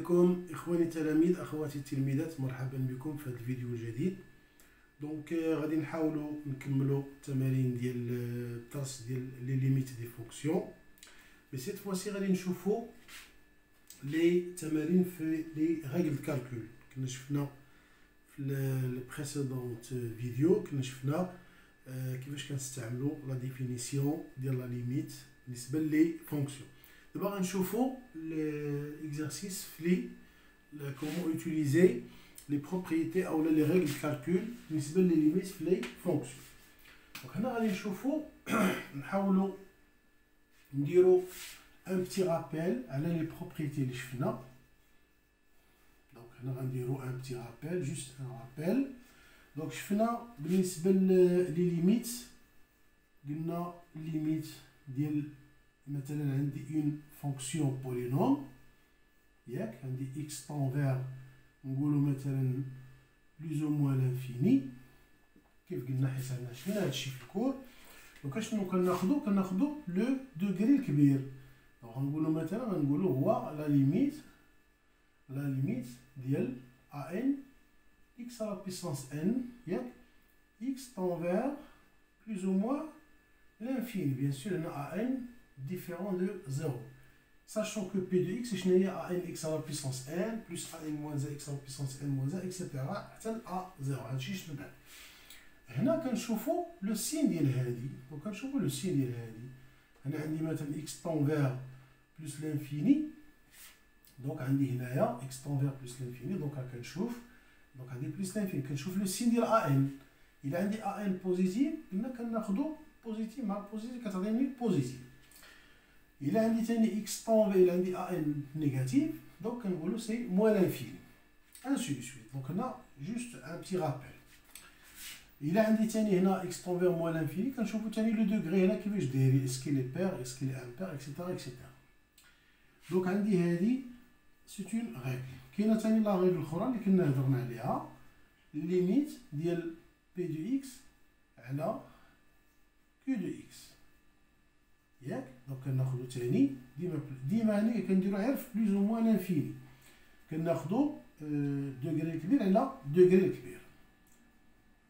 عليكم إخواني التلاميذ أخواتي التلميذات، مرحبا بكم في هذا الفيديو الجديد. دونك غادي نحاولوا نكملوا التمارين ديال الدرس ديال لي ليميت دي فونكسيون، مي سيت فواسي غادي نشوفوا لي تمارين في لي ريغل كالكول. كنا شفنا في البريسيدونت فيديو كنا شفنا كيفاش كنستعملوا لا ديفينيسيون ديال لا ليميت بالنسبه لي فونكسيون. دابا غنشوفوا l'exercice في comment utiliser les propriétés ou les règles de calcul بالنسبه لي ليميت في لي فونكسيون. دونك هنا غادي نشوفوا نحاولوا نديروا ان بتي رابيل على لي بروبريتي اللي شفنا. دونك هنا غنديروا ان بتي رابيل، جوست ان رابيل. دونك شفنا بالنسبه لي ليميت قلنا ليميت ديال مثلا عندي اون فونكسيون بولينوم، ياك عندي اكس طون فيغ نقولوا مثلا بلوز او موان لانفيني كيف قلنا، حيت عندنا شفنا هادشي في الكور. دونك شنو كناخدو لو دوغري الكبير. دونك غنقولوا مثلا هو لا ليميت ديال ا ان اكس على بيسونس ان، ياك اكس طون فيغ بلوز او موان l'infini. Bien sûr, on a n différent de 0. Sachant que p de x, c'est a n x à la puissance n plus a n moins a x à la puissance n moins a, etc. حتى a 0. هادشي شنو بعد؟ هنا كنشوفوا لو سين ديال هادي، وكنشوفوا لو سين ديال هادي. هنا عندي مثلا x طون فيغ بلس l'infini. دونك عندي هنايا x طون فيغ بلس l'infini. دونك كنشوف، دونك عندي بلس l'infini. كنشوف لو سين ديال a n. إلا عندي a n بوزيتيف قلنا كناخدو بوزيتيف مع بوزيتيف كتعطيني بوزيتيف. إلا عندي تاني إكس طون إلا عندي أ إن نيجاتيف، دونك كنقولو سي موان لانفيني انسي دو سويت. دونك هنا جوست ان بتي رابيل. إلا عندي تاني هنا إكس طون فيغ موان لانفيني كنشوفو تاني لو دوغري هنا كيفاش داير، اسكي لي بير اسكي لي امبير اكسيتيرا اكسيتيرا. دونك عندي هادي سي اون ريغل. كاينه تاني لا ريغل الأخرى اللي كنا هضرنا عليها، ليميت ديال بي دو إكس على Q de x. ياك دونك كناخدو تاني ديما هنا كنديرو غير في بلوز او موان لانفيني، كناخدو دوغري الكبير على دوغري الكبير.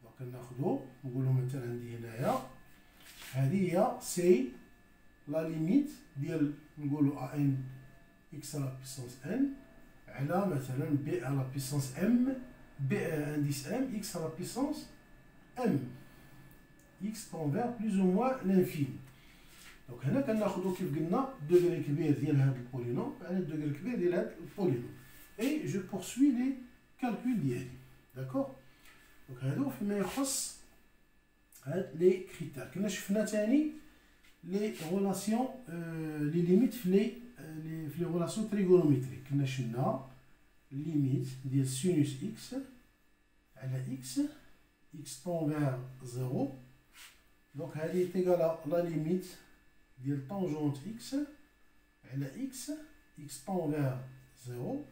دونك كناخدو نقولو مثلا عندي هنايا هادي هي سي لا ليميت ديال نقولو ا ان اكس على بيسونس ان على مثلا بي على بيسونس ام بي انديس ام اكس على بيسونس ام x طون فيغ بلوز او موان لانفيني. دونك هنا كناخدو كيف قلنا دوغري كبير ديال هاد البولينوم على الدوغري الكبير ديال هاد البولينوم، اي جو بورسوي لي كالكول ديالي. داكوغ. دونك هادو فيما يخص هاد لي كريتير. كنا شفنا تاني لي غولاسيون لي ليميت في لي غولاسيون تريغونوميتريك. كنا شفنا ليميت ديال سينوس اكس على اكس طون فيغ زيرو. دونك هادي تيغال لا ليميت ديال طونجونت اكس على اكس طون فيغ زيرو.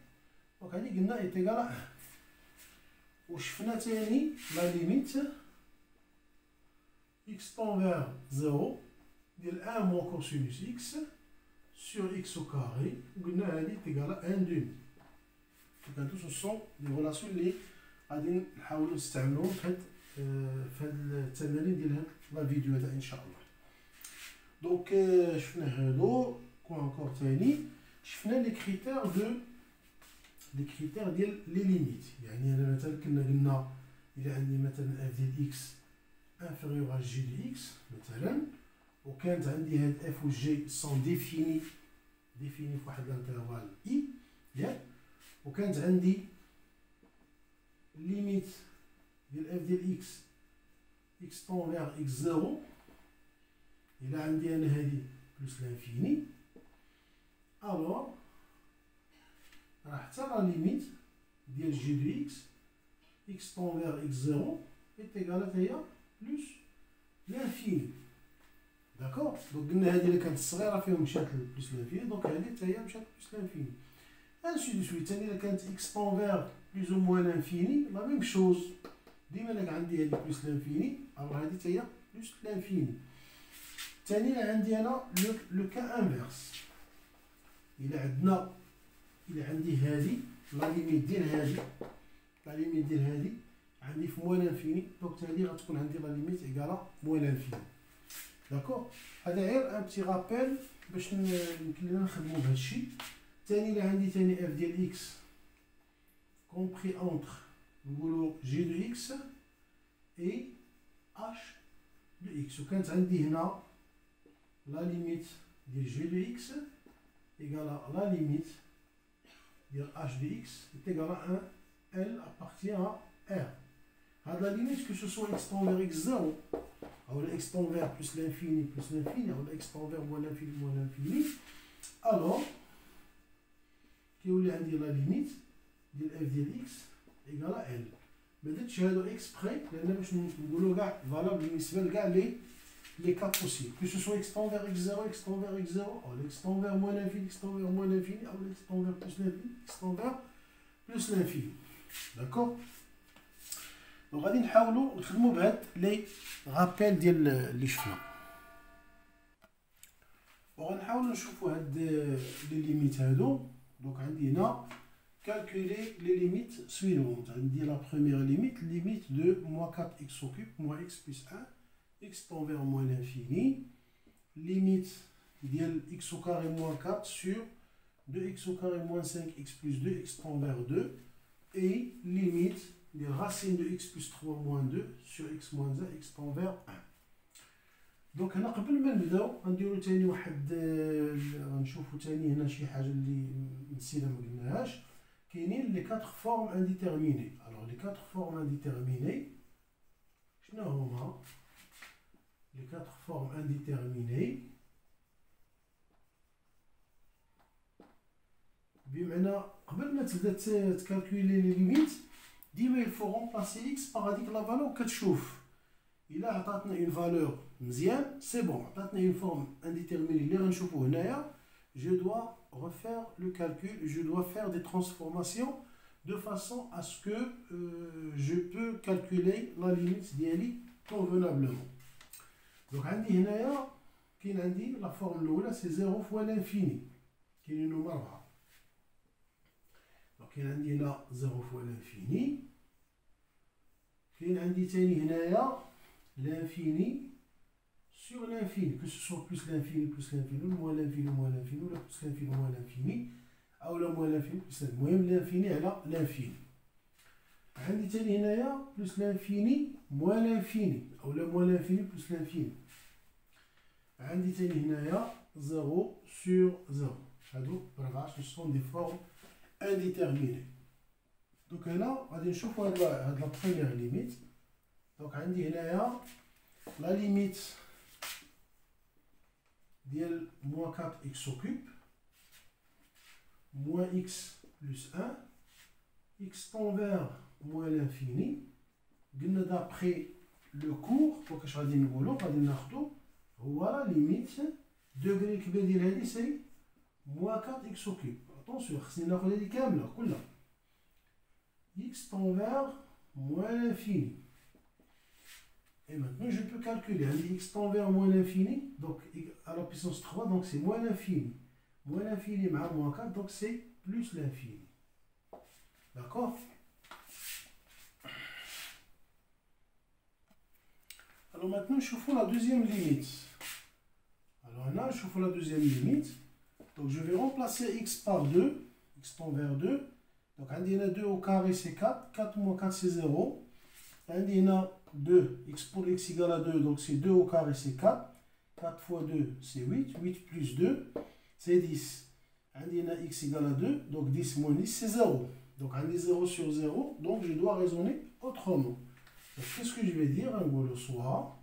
دونك هادي قلنا اي تيغال 1. وشفنا تاني لا ليميت اكس طون فيغ زيرو ديال 1 موان كوسينوس اكس سور اكس او كاري، وقلنا هادي تيغال 1 دومي. دونك هادو سو سون دي غولاسيون لي غادي نحاولو نستعملوهم في هاد التمارين ديال هاد لا فيديو هذا ان شاء الله. دونك شفنا هادو كون انكور تاني شفنا لي كريتير ديال لي ليميت. يعني انا مثلا كنا قلنا الا عندي مثلا اف ديال اكس انفيريور ا جي دو اكس مثلا، وكانت عندي هاد اف و جي سون ديفيني في واحد الانترفال اي، ياك، وكانت عندي ليميت ديال اف ديال اكس اكس طون فيغ اكس زيرو. إلا عندي أنا هادي بلوس لانفيني، ألوغ راه حتى لا ليميت ديال جي دو اكس اكس طون فيغ اكس زيرو إيتيغال هي بلوس لانفيني. داكوغ. دونك قلنا هادي إلا كانت الصغيرة فيهم مشات بلوس لانفيني، دونك هادي حتى هي مشات بلوس لانفيني انسي دو سويت. تاني إلا كانت اكس طون فيغ بلوس او موان لانفيني لا ميم شوز. ديما إلا عندي هادي بلوس لانفيني ألوغ هادي حتى هي بلوس لانفيني. تاني عندي انا لو كا انفيرس. الى عندنا إلى عندي هذه لا ليميت ديال هذه لا ليميت ديال هذه عندي في موان انفيني، دونك هذه غتكون عندي لا ليميت إيكالا موان انفيني. داكور، هذا غير ان بتي رابيل باش يمكن لنا نخدمو بهذا الشيء. ثاني إلا عندي ثاني اف ديال إكس كومبري أونتر نقولو جي دو إكس إي اش دو إكس، وكانت عندي هنا لا ليميت ديال جي دو إكس إيكالا لا ليميت ديال اش دو إكس est égal à 1 L appartient à R. هاد لا ليميت que ce soit x tend vers x0 ou x tend vers plus l'infini ou x tend vers moins l'infini, alors كيولي عندي لا ليميت ديال f ديال x إيكالا L. ما درتش هادو اكسبري لان باش نقولو كاع فالابل بالنسبه لكاع لي كا بوسيبل que ce soit x tend vers x0 x tend vers x0 ou x tend vers moins l'infini x tend vers moins l'infini ou x tend vers plus l'infini x tend vers plus l'infini. D'accord. دونك غادي نحاولوا نخدموا بهاد لي رابيل ديال اللي شفنا، وغنحاولوا نشوفوا هاد لي ليميت هادو. دونك عندي هنا calculer les limites suivantes. On dit la première limite, limite de moins 4x au cube, moins x plus 1, x tend vers moins l'infini. Limite de x au carré moins 4 sur 2x au carré moins 5x plus 2, x tend vers 2. Et limite de racine de x plus 3 moins 2 sur x moins 1, x tend vers 1. دونك هنا قبل ما نبداو غنديرو تاني واحد غنشوفو تاني هنا شي حاجه اللي نسينا ما قلناهاش. كاينين لي 4 فورم انديتيرميني. الوغ لي 4 فورم انديتيرميني شنو هما؟ لي 4 فورم انديتيرميني بمعنى قبل ما تبدا تكالكولي لي ليميت ديما يلفو رومبلاسي اكس باغ هاديك لا فالور كتشوف إلا عطاتنا اون فالور مزيان سي بون، عطاتنا اون فورم انديتيرميني اللي غنشوفو هنايا je dois refaire le calcul, je dois faire des transformations de façon à ce que je peux calculer la limite ديالي convenablement. Donc عندي هنايا كاين عندي لا فورم الاولى سي 0 فوا لانفيني، كاينين هما 4. دونك كاين عندي هنا 0 فوا لانفيني، كاين عندي ثاني هنايا l'infini sur l'infini, que ce soit plus l'infini, ou moins l'infini, ou la plus l'infini, moins l'infini, ou la moins l'infini, plus l'infini. المهم l'infini على l'infini. عندي تاني هنايا plus l'infini, moins l'infini, ou la moins l'infini, plus l'infini. عندي تاني هنايا 0 sur 0. هادو بربعة ce sont des formes indéterminées. Donc هنا غادي نشوفو هاد لا première limite. Donc عندي هنايا la limite ديال moins 4x au cube moins x plus 1 x tend vers moins l'infini. قلنا d'après le cours دونك اش غادي نقولو غادي ناخدو هو لا ليميت دوغري الكبير ديال هادي سي moins 4x au cube. اتونسيون خصني ناخد هادي كامله كلها x tend vers moins l'infini. Et maintenant, je peux calculer. X tend vers moins l'infini, donc à la puissance 3, donc c'est moins l'infini. Moins l'infini, moins 4, donc c'est plus l'infini. D'accord? Alors maintenant, je fais la deuxième limite. Alors là, je fais la deuxième limite. Donc je vais remplacer x par 2. X tend vers 2. Donc on a 2 au carré, c'est 4. 4 moins 4, c'est 0. On a 2, x pour x égale à 2, donc c'est 2 au carré, c'est 4. 4 fois 2, c'est 8. 8 plus 2, c'est 10. On a x égale à 2, donc 10 moins 10, c'est 0. Donc on a 0 sur 0, donc je dois raisonner autrement. Qu'est-ce que je vais dire? Un gros soit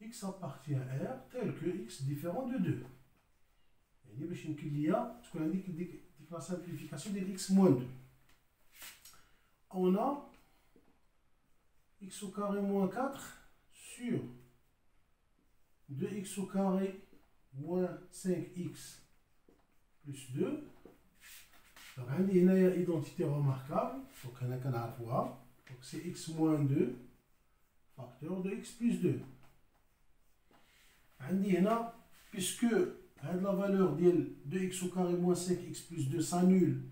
x appartient à R tel que x différent de 2. Et باش يمكن ليا تكون عندي ديك لا simplification ديال x moins 2. On a x au carré moins 4 sur 2x au carré moins 5x plus 2. Donc عندي هنايا identité remarquable, donc هنا كنعرفوها. Donc c'est x moins 2 facteur de x plus 2. عندي هنا puisque la valeur de 2x au carré moins 5x plus 2 s'annule.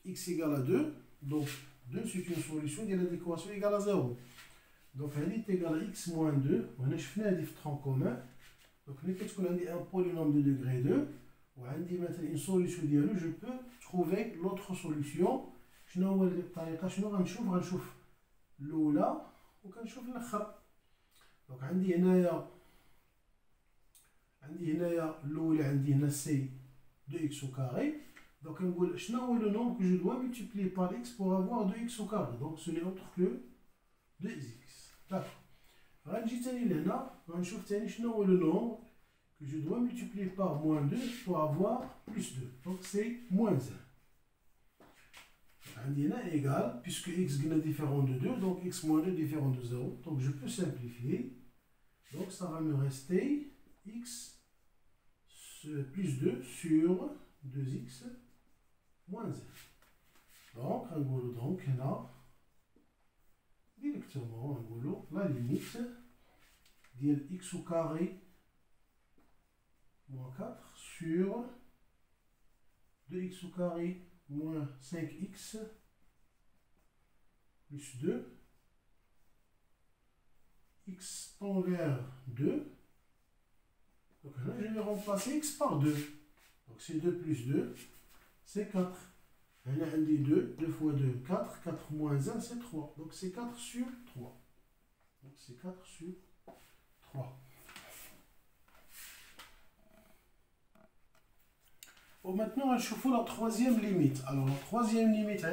X égale à 2. Donc 2 c'est une solution de l'équation égale à 0. Donc elle est égale à x moins 2. On a fait un tronc commun. Donc qu'est-ce qu'on a dit? Un polynôme de degré 2. وعندي مثلا une solution ديالو je peux trouver l'autre solution. شنو هو الطريقه؟ شنو غنشوف الاولى وكنشوف الاخر. دونك عندي هنايا الاولى عندي هنا سي 2x au carré. Donc كنقول شنو هو le nombre que je dois multiplier par x pour avoir 2x au carré. Donc ce n'est autre que 2x. D'accord. غنجي ثاني لهنا غنشوف ثاني شنو هو le nombre que je dois multiplier par moins 2 pour avoir plus 2. Donc c'est moins 1. عندي هنا égal, puisque x est différent de 2, donc x moins 2 différent de 0. Donc je peux simplifier. Donc ça va me rester x plus 2 sur 2x moins 1. Donc هنا directement la limite de x au carré moins 4 sur 2x au carré moins 5x plus 2, x tend vers 2. Donc là, je vais remplacer x par 2. Donc c'est 2 plus 2, c'est 4. On a un des 2, 2 fois 2, 4. 4 moins 1, c'est 3. Donc c'est 4 sur 3. Donc c'est 4 sur 3. Bon, maintenant, on va chauffer la troisième limite. Alors, la troisième limite,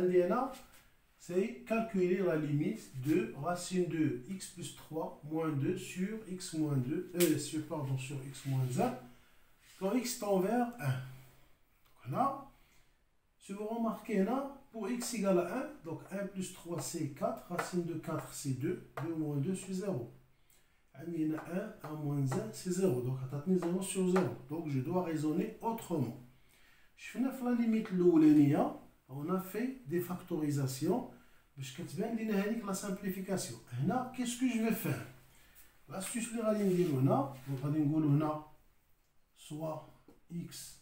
c'est calculer la limite de racine de x plus 3 moins 2 sur x moins 2, sur x moins 1, quand x tend vers 1. Donc là, si vous remarquez là, pour x égale à 1, donc 1 plus 3 c'est 4, racine de 4 c'est 2, 2 moins 2 c'est 0. Il y en a 1, 1 moins 1 c'est 0, donc on a 0 sur 0. Donc je dois raisonner autrement. Je fais la limite l'oulénia, on a fait des factorisations. Je vais la simplification. Là, qu'est-ce que je vais faire? L'astuce que je vais dire, donc soit x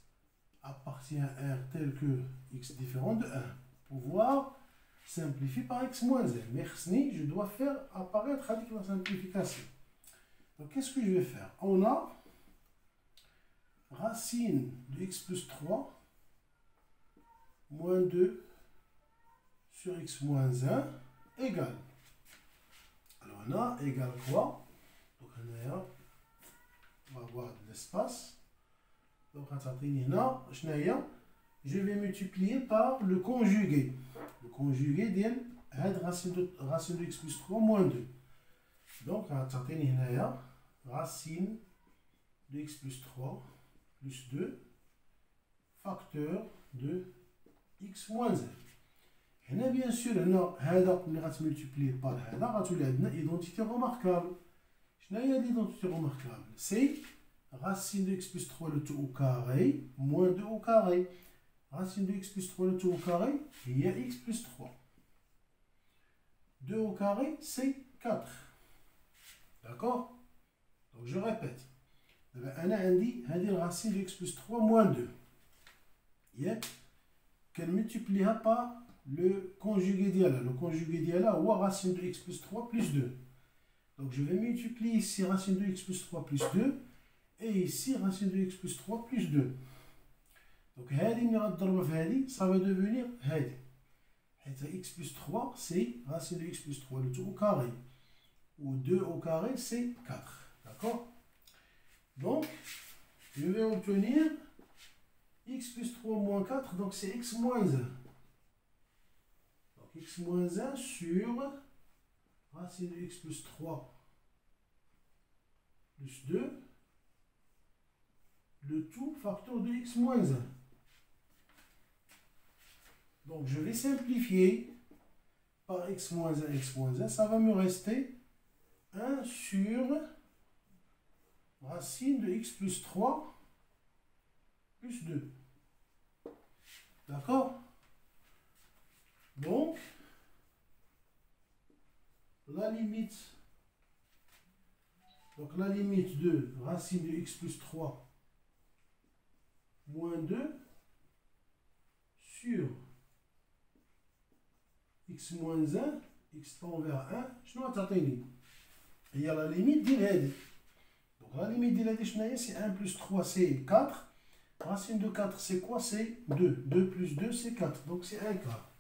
appartient à R tel que x différent de 1. Pouvoir simplifier par x moins 1. Merci, je dois faire apparaître avec la simplification. Donc, qu'est-ce que je vais faire? On a racine de x plus 3 moins 2 sur x moins 1 égale. Alors on a égal quoi? Donc on va avoir de l'espace. Donc je vais multiplier par le conjugué. Le conjugué de racine de x plus 3 moins 2. Donc on a racine de x plus 3 plus 2 facteur de x moins 1. هنا bien sûr هنا هذا اللي غتملتيبليه بار هذا غتولي عندنا ايدونتيتي remarquable. شنو هي ليدونتيتي remarquable? سي racine de x plus 3 le tout au carré moins 2 au carré. Racine de x plus 3 le tout au carré هي x plus 3. 2 au carré c'est 4. D'accord? Donc je répète. أنا عندي هذه الرacine de x plus 3 moins 2. ياك كنملتيبليها par le conjugué d'IALA. Le conjugué d'IALA ou racine de x plus 3 plus 2. Donc je vais multiplier ici racine de x plus 3 plus 2 et ici racine de x plus 3 plus 2. Donc ça va devenir x plus 3 c'est racine de x plus 3 le tout au carré. Ou 2 au carré c'est 4. D'accord? Donc je vais obtenir x plus 3 moins 4, donc c'est x moins 1. X moins 1 sur racine de x plus 3 plus 2, le tout facteur de x moins 1. Donc je vais simplifier par x moins 1, ça va me rester 1 sur racine de x plus 3 plus 2. D'accord? Donc, la limite de racine de x plus 3 moins 2 sur x moins 1 x tend vers 1 شنو غتعطيني؟ هي لا ليميت ديال هادي. دونك لا ليميت ديال هادي شنو هي؟ سي 1 plus 3 c'est 4. Racine de 4 c'est quoi? C'est 2. 2 plus 2 c'est 4. Donc c'est 1 quart.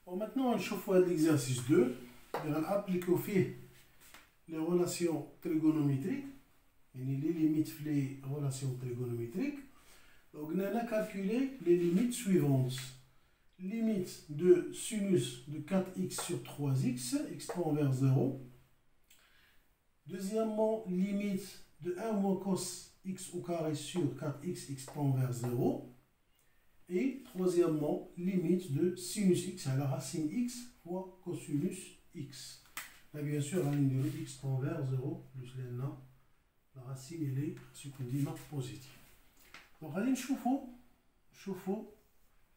Bon, maintenant on chauffe l'exercice 2. On va appliquer les relations trigonométriques. Les limites les relations trigonométriques. Donc on a calculé les limites suivantes. Limite de sinus de 4x sur 3x, x tend vers 0. Deuxièmement, limite de 1 moins cos x au carré sur 4x, x tend vers 0. Et troisièmement, limite de sinus x à la racine x fois cosinus x. Là, bien sûr, la ligne de x tend vers 0 plus la racine elle est ce qu'on dit positive. Donc, allez, chauffe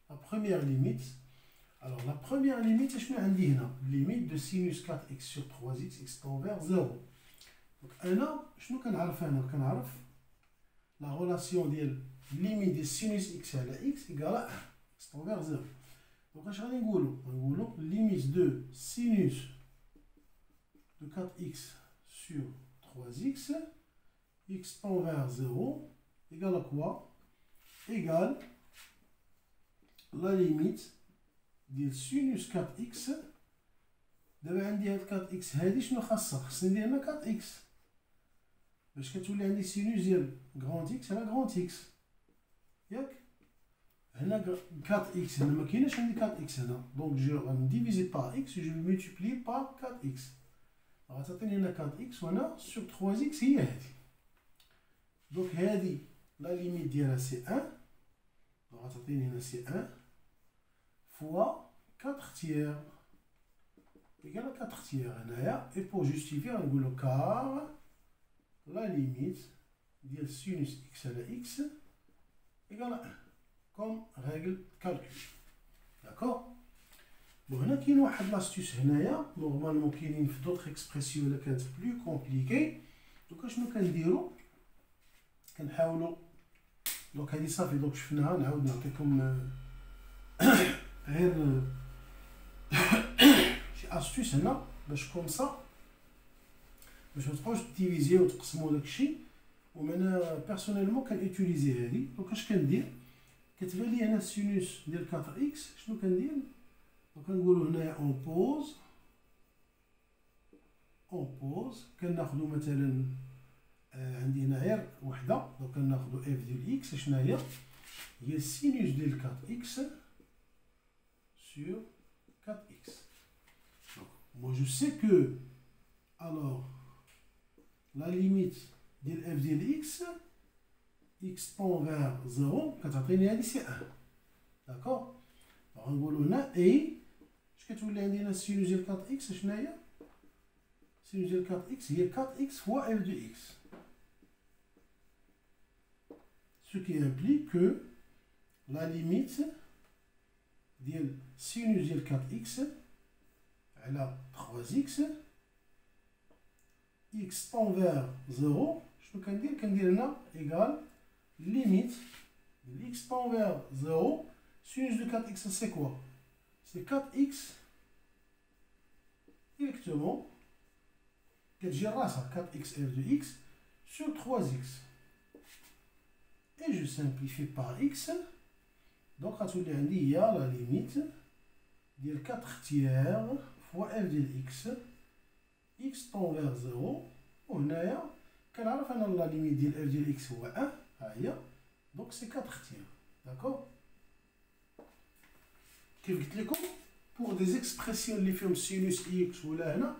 la première limite. Alors, la première limite, c'est ce qu'on dit là. Limite de sinus 4x sur 3x, x tend vers 0. Donc, je connais la relation de limite de sinus x à la x égale à 1, x tend vers 0. Donc, je vais dire limite de sinus de 4x sur 3x, x tend vers 0, égale à quoi? Égale la limite de sinus 4x. دابا عندي هاد 4x هادي شنو خاصها؟ خصني ندير لها 4x باش كتولي عندي سينوس ديال غراند x على غراند x ياك. هنا 4x هنا ما كايناش عندي 4x هنا، دونك جو غنديفيزي بار x جو ملتيبلي بار 4x غتعطيني هنا 4x وهنا سور 3x هي هادي. دونك هادي لا ليميت ديالها سي 1 غتعطيني هنا سي 1 fois 4 tiers égale à 4 tiers. Et pour justifier, on va le car la limite de sinus x à la x égale à 1 comme règle de calcul. D'accord? Bon, هنا كاين واحد لاستيوس هنايا نورمالمون كاينين في دوطخ اكسبرسيون اللي كانت بلو كومبليكي. دوكا شنو كنديرو؟ كنحاولو دونك هادي صافي دونك شفناها نعاود نعطيكم غير شي استيوس هنا باش كومسا باش متبقاوش ديفيزيو وتقسمو داكشي. ومانا بيرسونيلمون كنيوتيليزي هادي. دونك اش كندير؟ كتبان لي هنا السينوس ديال 4 اكس شنو كندير؟ دونك كنقولو هنايا اون بوز كناخدو مثلا عندي هنا غير وحده. دونك كناخدو اف ديال اكس شنو هي السينوس ديال 4 اكس sur 4x. Donc, moi je sais que alors la limite de f de x, x tend vers 0, c'est 1. D'accord? Alors on va là et je vais vous dire la sinus de 4x, c'est quoi? Sinus de 4x, c'est 4x fois f de x. Ce qui implique que la limite ديال سينوس ديال 4x على 3x x tend vers 0 شنو كندير هنا ايغال ليميت ديال x tend vers 0 سينوس دو 4x سي كوا؟ سي 4x ديريكتومون كتجي راسها 4x f de x sur 3x et je simplifie par x. Donc, غتولي عندي هي لا ليميت ديال 4 تيير فوا اف ديال اكس اكس طون فيغ 0. وهنايا كنعرف انا لا ليميت ديال اف ديال اكس هو 1 ها هي. دونك سي 4 تيير. داكوغ؟ كيف قلت لكم بور دي زيكسبرسيون اللي فيهم سينوس اكس ولا هنا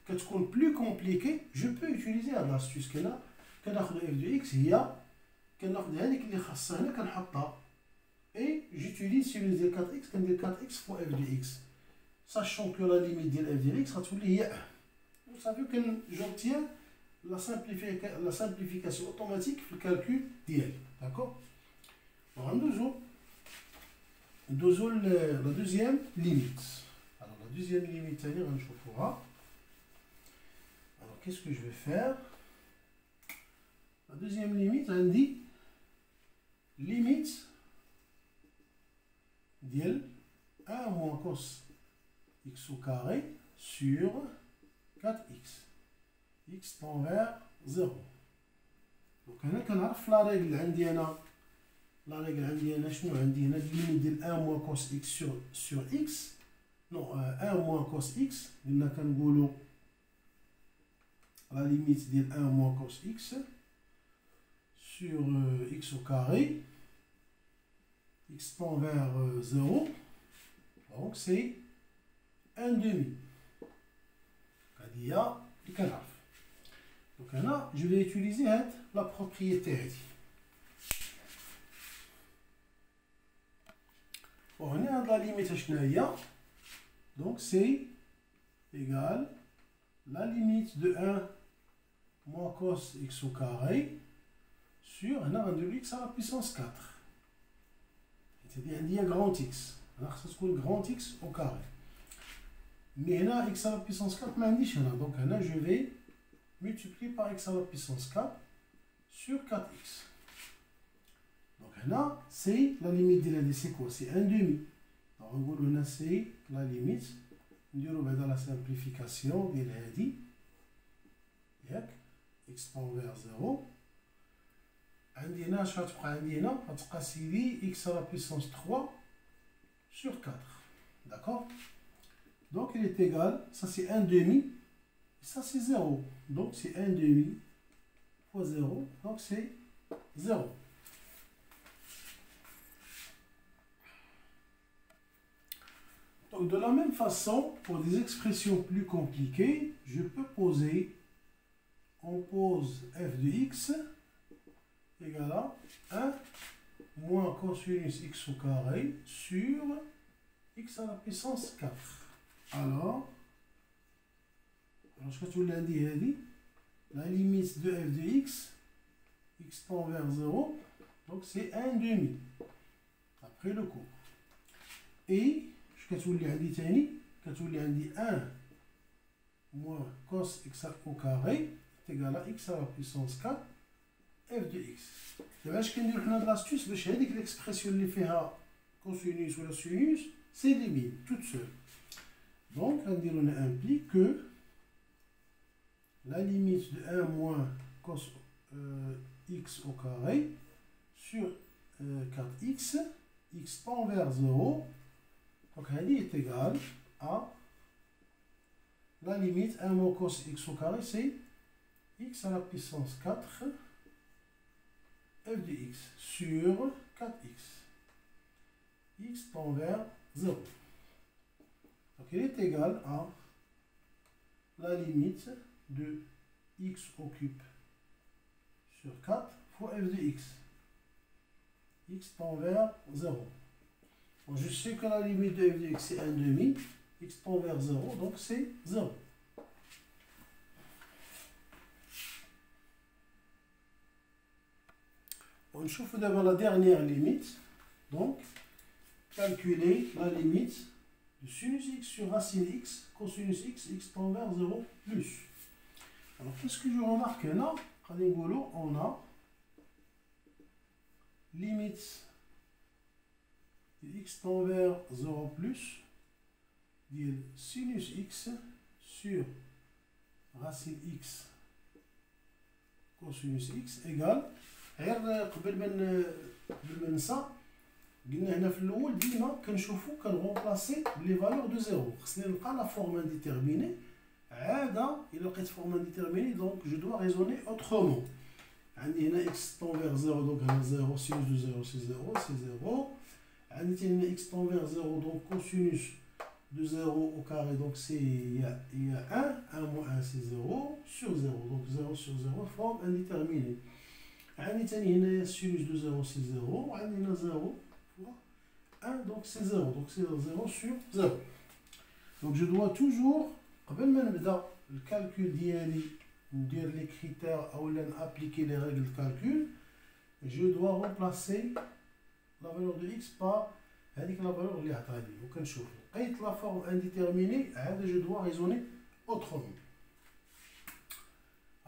كتكون بلو كومبليكي جو بو يوتيليزي هاد لاستيوس. كناخد اف دو اكس هي كناخد هذيك اللي خاصها هنا كنحطها. Et j'utilise sinus de 4x comme de 4x fois f de x. Sachant que la limite de f de x est 1. Vous savez que j'obtiens la simplification automatique du calcul d'IL. D'accord? Alors, la deuxième limite. Alors, la deuxième limite, on va qu'est-ce que je vais faire? La deuxième limite, elle dit limite d'IL 1 moins cos x au carré sur 4x. x tend vers 0. Donc, on a la règle indienne. La règle indienne, je nous dit la limite de 1 moins cos x sur x. Non, 1 moins cos x. On a la limite de 1 moins cos x sur x au carré. X tend vers 0. Donc, c'est 1 demi. Donc là, je vais utiliser la propriété. On a la limite donc c'est égal la limite de 1 moins cos x au carré sur un de x à la puissance 4. C'est-à-dire il y a grand x. Alors ça se trouve grand x au carré. Mais là, x à la puissance 4, donc là, je vais multiplier par x à la puissance 4 sur 4x. Donc là, c'est la limite de la c'est quoi? C'est 1 demi. Donc on c'est la limite. On va dans la simplification de la x tend vers 0. عندنا اش غتبقى عندنا غتبقى سيدي x à la puissance 3 sur 4. D'accord? Donc il est égal, ça c'est 1 demi, et ça c'est 0. Donc c'est 1 demi fois 0, donc c'est 0. Donc de la même façon, pour des expressions plus compliquées, je peux poser, on pose f de x égale à 1 moins cosinus x au carré sur x à la puissance 4. Alors ce que tu l'as dit, la limite de f de x tend vers 0, donc c'est 1 demi, après le cours. Et ce que tu l'as dit, 1 moins cos x au carré est égal à x à la puissance 4 f de x. دابا اش كنديرو حنا لاستيس باش هذيك ليكسبرسيون اللي فيها كوسينوس ولا سينوس s'élimine toute seule. Donc on implique que la limite de 1 moins cos x au carré sur 4x, x tend vers 0, donc elle est égale à la limite 1 moins cos x au carré, c'est x à la puissance 4 f de x sur 4x. X tend vers 0. Donc il est égal à la limite de x au cube sur 4 fois f de x. X tend vers 0. Bon, je sais que la limite de f de x c'est 1 demi. X tend vers 0, donc c'est 0. On chauffe d'abord la dernière limite. Donc, calculer la limite de sinus x sur racine x, cosinus x, x tend vers 0 plus. Alors, qu'est-ce que je remarque là? On a limite de x tend vers 0 plus de sinus x sur racine x cosinus x égale غير قبل ما ننسى قلنا هنا في الاول ديما كنشوفو كنغومبلاسي لي فالور دو زيرو خصني نلقى لا فورم انديتيرميني عاده الا لقيت فورم انديتيرميني دونك جو دو ريزوني اوترومون عندي هنا اكس طون فيغ زيرو دونك هنا زيرو سينوس دو زيرو سي زيرو سي زيرو عندي تاني هنا اكس طون فيغ زيرو دونك كوسينوس de 0 au carré, donc il y a 1 moins 1 c'est 0 sur 0, donc 0 sur 0 forme indéterminée. عندي تاني هنا sinus de 0 c'est 0 وعندي هنا 0 fois 1 donc c'est 0 donc c'est 0 sur 0. Donc je dois toujours قبل ما نبدا الكالكول ديالي ندير لي كريتير اولا appliquer les règles de calcul, je dois remplacer la valeur de x par هذيك la valeur اللي عطاني وكنشوف لقيت la forme indéterminée عاد je dois raisonner autrement.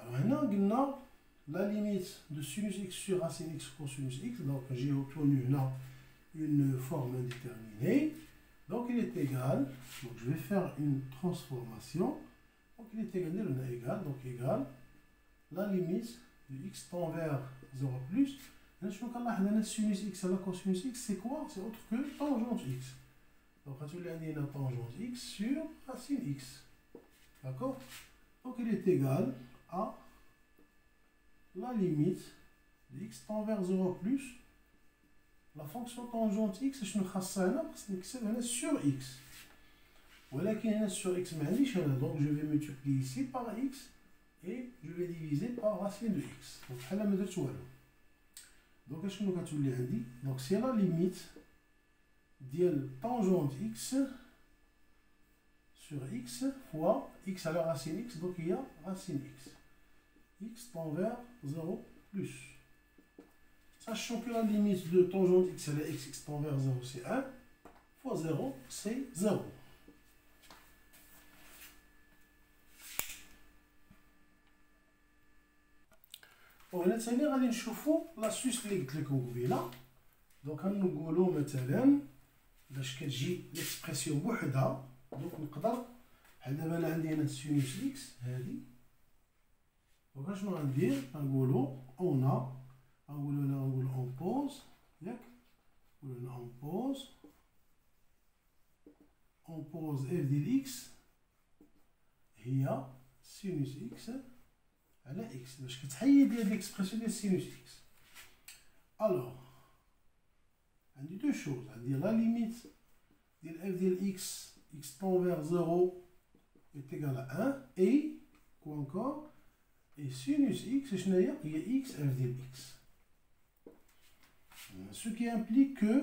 Alors maintenant, la limite de sinus x sur racine x cosinus x, donc j'ai obtenu là une forme indéterminée. Donc il est égal, donc je vais faire une transformation. Donc il est égal, donc égal la limite de x tend vers 0 plus. Et je vais sinus x à la cosinus x, c'est quoi? C'est autre que tangente x. Donc on va dire la tangente x sur racine x. D'accord? Donc il est égal à la limite de x tend vers 0 plus la fonction tangente x. Je vais sur x. Voilà qui est sur x. Donc je vais multiplier ici par x et je vais diviser par racine de x. Donc donc c'est la limite de tangente x sur x fois x à la racine x. Donc il y a racine x. X tend vers 0 plus. Sachant que la limite de tangente x à la x tend vers 0, c'est 1, fois 0, c'est 0. وهنا ثاني غادي نشوفوا لاسوس اللي قلت لكم قبيله. دونك غنقولوا مثلا باش كتجي ليكسبرسيون بوحدها، دونك نقدر بحال دابا انا عندي هنا سينوس اكس هادي. دونك شنو غندير؟ غنقولوا غنقولوا اون بوز، ياك نقولوا اون بوز اف ديال اكس هي سينوس اكس على اكس، باش كتحيد ديال ليكسبرسيون ديال سينوس اكس. الوغ عندي دو شوز، عندي لا ليميت ديال اف ديال اكس طون فيغ 0 est égal à 1 et quoi encore, et sinus x شناهي هي x f ديال x. Ce qui implique que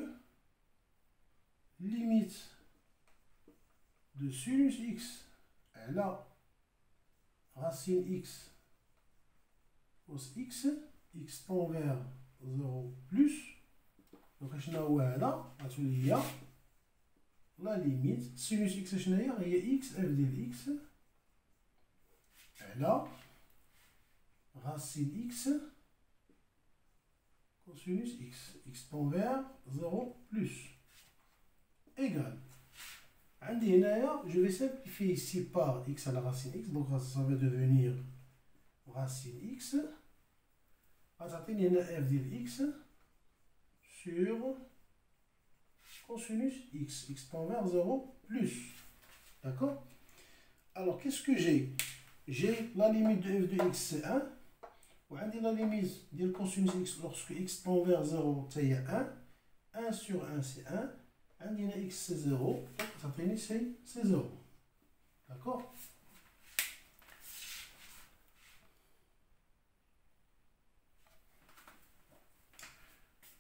limite de sinus x على racine x cos x tend vers 0 plus. Donc شنو هو هذا؟ غتولي هي لا ليميت سينوس اكس شناهي هي اكس اف ديال اكس على راسين اكس كوسينوس اكس طون فيغ 0 بلس ايغال. عندي هنايا جو في سامبليفي ici par x à la racine x, donc ça va devenir racine x غتعطيني هنا f ديال x sur cosinus x tend vers 0 plus. D'accord? Alors qu'est-ce que j'ai? J'ai la limite de f de x c'est 1, ou la limite de cosinus x lorsque x tend vers 0 c'est 1 sur 1 c'est 1, عندنا x c'est 0, donc c'est 0. D'accord?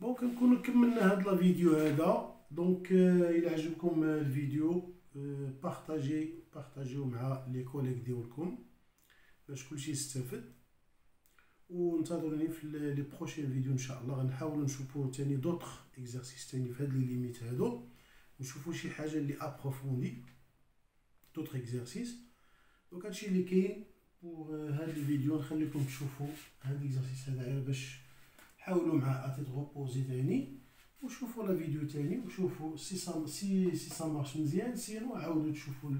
دونك نكونوا كملنا هاد لا فيديو هذا. دونك الى عجبكم الفيديو بارطاجيو مع لي كوليك ديالكم باش كلشي يستافد، وانتظروني في لي بروشين فيديو ان شاء الله. غنحاولوا نشوفوا ثاني دوطخ اكزرسيس ثاني في هاد لي ليميت هادو، نشوفوا شي حاجه اللي ابروفوندي دوطخ اكزرسيس. دونك هادشي اللي كاين بور هاد الفيديو. نخليكم تشوفوا هاد الاكزرسيس هذا غير باش حاولوا مع اتيت روبوزي تاني وشوفوا لا فيديو تاني وشوفوا سي سا مارش مزيان، سينو عاودوا تشوفوا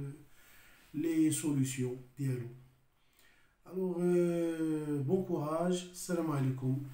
لي سوليوشن ديالو. الوغ بون كوراج، السلام عليكم.